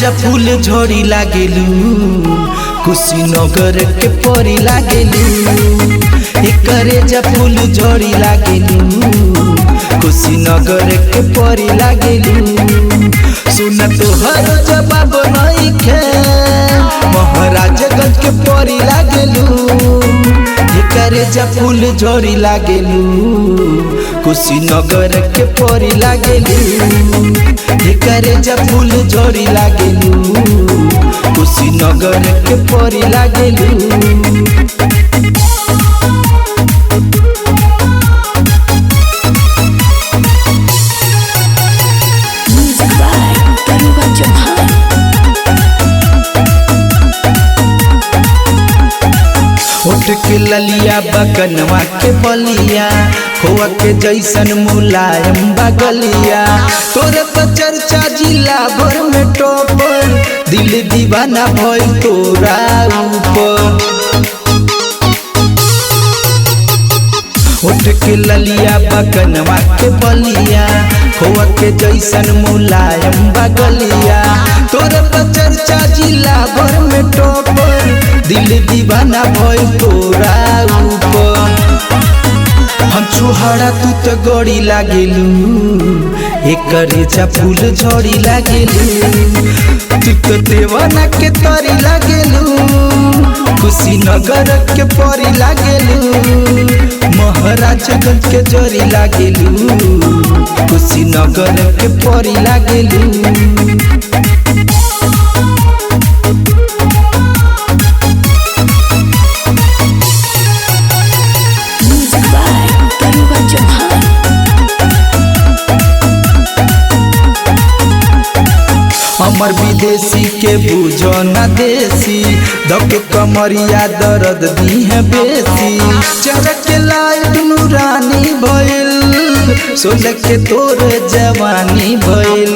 जा फूल झड़ी लागेलू, कुशीनगर के परी लागेलू। एकरे जा फूल झड़ी लागेलू, कुशीनगर के परी लागेलू। सुन तोहर जवाब नइखे, महाराजगंज के परी लागेलू। एकरे जा फूल झड़ी लागेलू, कुशीनगर के परी लागेलू। एकरे जा फूल झड़ी लागेलू, कुशीनगर के परी लागेलू। होठ के ललिया बकनवा के बलिया, खोआ के जैसन मुलायम बगलिया। तोरे पर चर्चा जिला भर में टोपर, दिल दीवाना भइल तोरा ऊपर। होठ के ललिया बकनवा के बलिया, खोआ के जैसन मुलायम बगलिया। तोरे पर चर्चा जिला भर में टोपर, दिल दीवाना भइल तोरा ऊपर। हम छुहाड़ा तू तो गड़ी लागेलू, एकरे जा फूल झड़ी लागेलू। तू तो देवाना के तरी लागेलू, कुशीनगर के परी लागेलू। महाराजगंज के जरी लागेलू, कुशीनगर के परी लागेलू। हमर विदेशी के बुझो न देसी, दब कमरिया दर्द दी है बेसी। चरक के लाइट नूरानी भइल, सोलह के तोर जवानी भइल।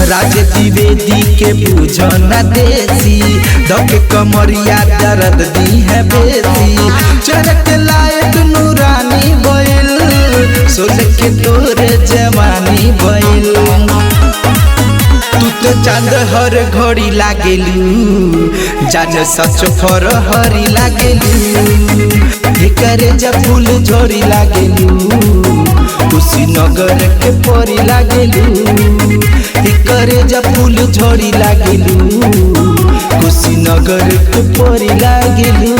राज द्विवेदी के बुझो न देसी, दब कमरिया दर्द दी है बेसी। चरक के लाइट नूरानी भइल, सोलह के तोर जवानी भइल। तू तो चांद हर घड़ी लागेलू, जान सच फर हरी लागेलू। एकरे जा फूल झड़ी लागेलू, कुशीनगर के परी लागेलू। एकरे जा फूल झड़ी लागेलू, कुशीनगर के परी लागेलू।